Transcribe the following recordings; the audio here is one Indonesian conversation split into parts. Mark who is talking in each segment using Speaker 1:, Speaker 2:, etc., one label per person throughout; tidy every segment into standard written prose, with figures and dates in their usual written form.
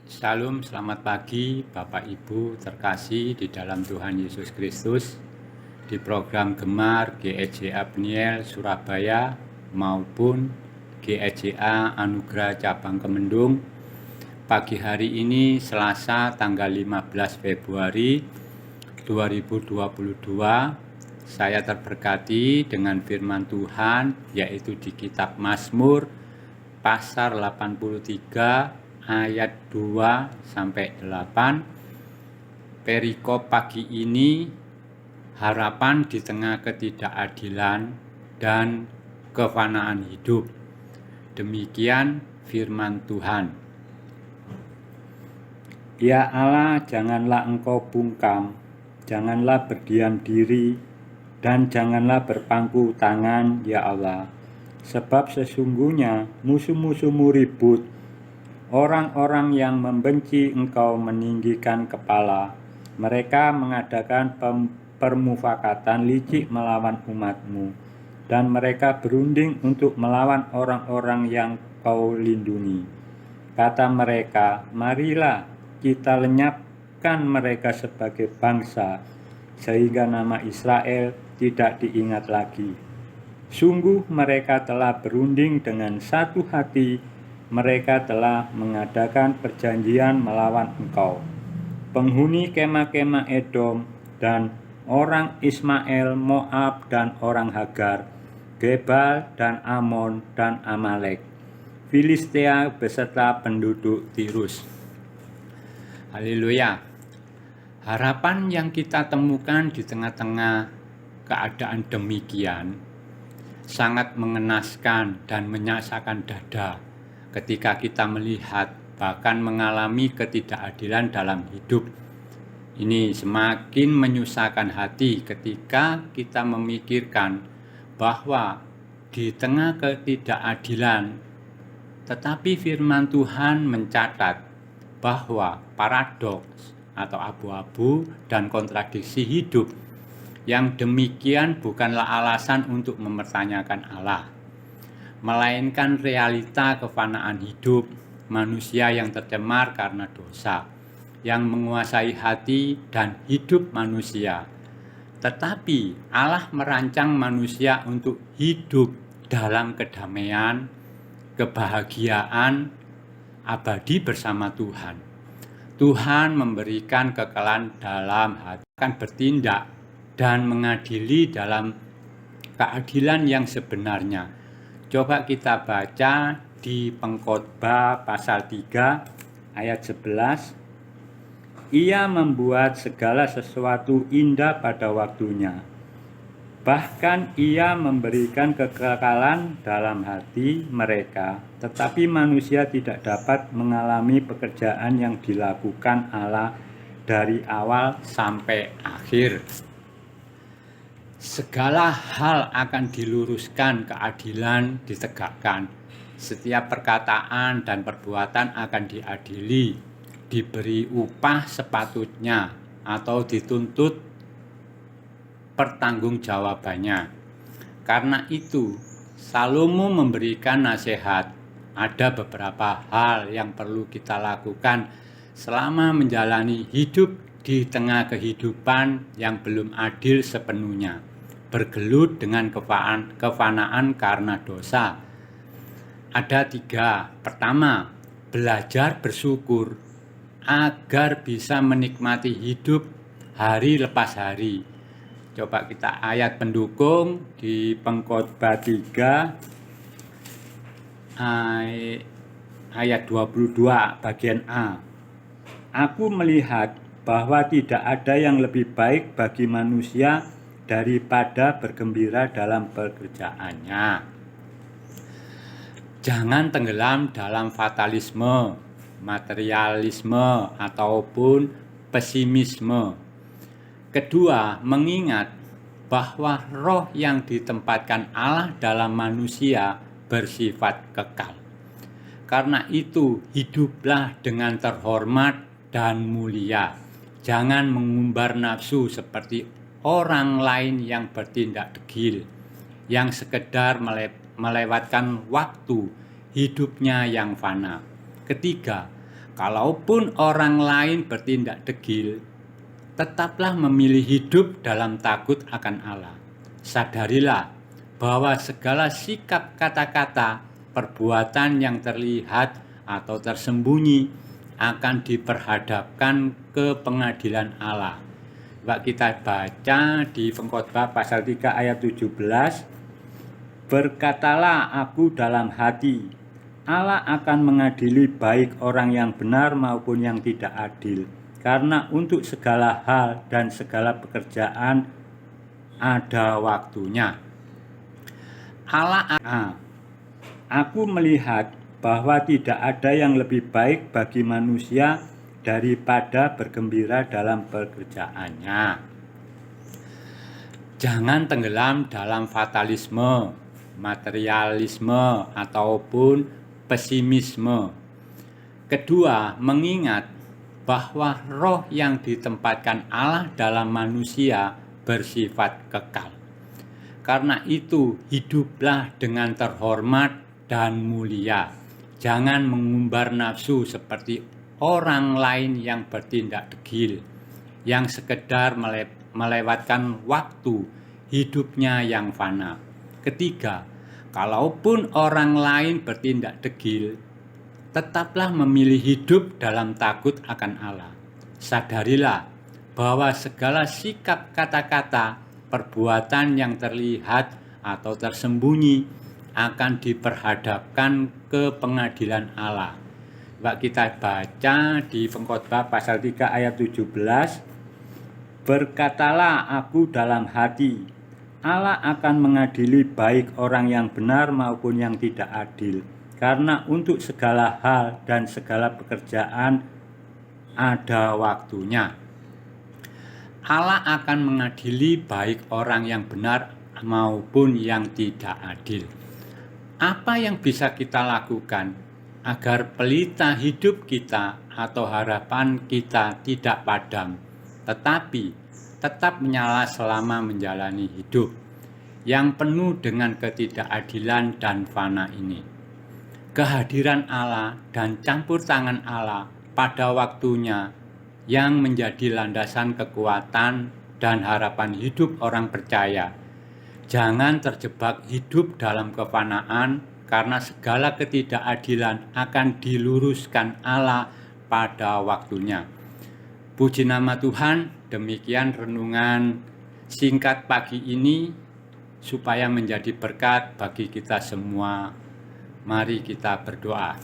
Speaker 1: Shalom, selamat pagi Bapak Ibu terkasih di dalam Tuhan Yesus Kristus. Di program Gemar GEJA Peniel Surabaya maupun GEJA Anugerah Cabang Kemendung. Pagi hari ini Selasa tanggal 15 Februari 2022, saya terberkati dengan firman Tuhan yaitu di kitab Mazmur pasal 83 ayat 2 sampai 8. Perikop pagi ini, harapan di tengah ketidakadilan dan kefanaan hidup. Demikian firman Tuhan. Ya Allah, janganlah Engkau bungkam, janganlah berdiam diri, dan janganlah berpangku tangan, ya Allah. Sebab sesungguhnya musuh-musuhmu ribut, orang-orang yang membenci Engkau meninggikan kepala. Mereka mengadakan permufakatan licik melawan umat-Mu, dan mereka berunding untuk melawan orang-orang yang Kau lindungi. Kata mereka, marilah kita lenyapkan mereka sebagai bangsa, sehingga nama Israel tidak diingat lagi. Sungguh mereka telah berunding dengan satu hati, mereka telah mengadakan perjanjian melawan Engkau. Penghuni kemah-kemah Edom dan orang Ismail, Moab dan orang Hagar, Gebal dan Amon dan Amalek, Filistia beserta penduduk Tirus. Haleluya. Harapan yang kita temukan di tengah-tengah keadaan demikian sangat mengenaskan dan menyaksakan dada ketika kita melihat bahkan mengalami ketidakadilan dalam hidup. Ini semakin menyusahkan hati ketika kita memikirkan bahwa di tengah ketidakadilan, tetapi firman Tuhan mencatat bahwa paradoks atau abu-abu dan kontradiksi hidup yang demikian bukanlah alasan untuk mempertanyakan Allah, melainkan realita kefanaan hidup manusia yang tercemar karena dosa, yang menguasai hati dan hidup manusia. Tetapi Allah merancang manusia untuk hidup dalam kedamaian, kebahagiaan abadi bersama Tuhan. Tuhan memberikan kekalahan dalam hati, akan bertindak dan mengadili dalam keadilan yang sebenarnya. Coba kita baca di Pengkhotbah pasal 3 ayat 11. Ia membuat segala sesuatu indah pada waktunya. Bahkan ia memberikan kekekalan dalam hati mereka, tetapi manusia tidak dapat mengalami pekerjaan yang dilakukan Allah dari awal sampai akhir. Segala hal akan diluruskan, keadilan ditegakkan. Setiap perkataan dan perbuatan akan diadili, diberi upah sepatutnya atau dituntut pertanggungjawabannya. Karena itu, Salomo memberikan nasihat. Ada beberapa hal yang perlu kita lakukan selama menjalani hidup di tengah kehidupan yang belum adil sepenuhnya, bergelut dengan kefanaan karena dosa. Ada 3. Pertama, belajar bersyukur agar bisa menikmati hidup hari lepas hari. Coba kita ayat pendukung di Pengkhotbah 3 ayat 22 bagian A. Aku melihat bahwa tidak ada yang lebih baik bagi manusia daripada bergembira dalam pekerjaannya. Jangan tenggelam dalam fatalisme, materialisme, ataupun pesimisme. Kedua, mengingat bahwa roh yang ditempatkan Allah dalam manusia bersifat kekal. Karena itu, hiduplah dengan terhormat dan mulia. Jangan mengumbar nafsu seperti orang lain yang bertindak degil, yang sekedar melewatkan waktu hidupnya yang fana. Ketiga, kalaupun orang lain bertindak degil, tetaplah memilih hidup dalam takut akan Allah. Sadarilah bahwa segala sikap, kata-kata, perbuatan yang terlihat atau tersembunyi akan diperhadapkan ke pengadilan Allah. Kita baca di Pengkhotbah pasal 3 ayat 17, berkatalah aku dalam hati, Allah akan mengadili baik orang yang benar maupun yang tidak adil, karena untuk segala hal dan segala pekerjaan ada waktunya. Aku melihat bahwa tidak ada yang lebih baik bagi manusia daripada bergembira dalam pekerjaannya. Jangan tenggelam dalam fatalisme, materialisme, ataupun pesimisme. Kedua, mengingat bahwa roh yang ditempatkan Allah dalam manusia bersifat kekal. Karena itu, hiduplah dengan terhormat dan mulia. Jangan mengumbar nafsu seperti orang lain yang bertindak degil, yang sekedar melewatkan waktu hidupnya yang fana. Ketiga, kalaupun orang lain bertindak degil, tetaplah memilih hidup dalam takut akan Allah. Sadarilah bahwa segala sikap, kata-kata, perbuatan yang terlihat atau tersembunyi akan diperhadapkan ke pengadilan Allah. Kita baca di Pengkhotbah pasal 3 ayat 17, berkatalah aku dalam hati, Allah akan mengadili baik orang yang benar maupun yang tidak adil, karena untuk segala hal dan segala pekerjaan ada waktunya. Allah akan mengadili baik orang yang benar maupun yang tidak adil. Apa yang bisa kita lakukan agar pelita hidup kita atau harapan kita tidak padam, tetapi tetap menyala selama menjalani hidup yang penuh dengan ketidakadilan dan fana ini? Kehadiran Allah dan campur tangan Allah pada waktunya yang menjadi landasan kekuatan dan harapan hidup orang percaya. Jangan terjebak hidup dalam kefanaan, karena segala ketidakadilan akan diluruskan Allah pada waktunya. Puji nama Tuhan, demikian renungan singkat pagi ini supaya menjadi berkat bagi kita semua. Mari kita berdoa.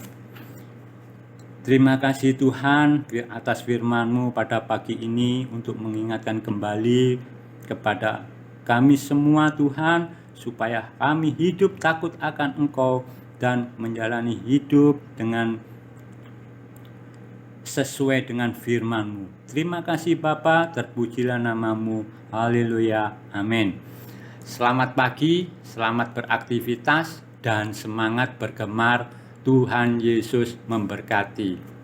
Speaker 1: Terima kasih Tuhan atas firman-Mu pada pagi ini untuk mengingatkan kembali kepada kami semua Tuhan, supaya kami hidup takut akan Engkau dan menjalani hidup dengan sesuai dengan firman-Mu. Terima kasih Bapa, terpujilah nama-Mu. Haleluya. Amin. Selamat pagi, selamat beraktivitas, dan semangat bergemar. Tuhan Yesus memberkati.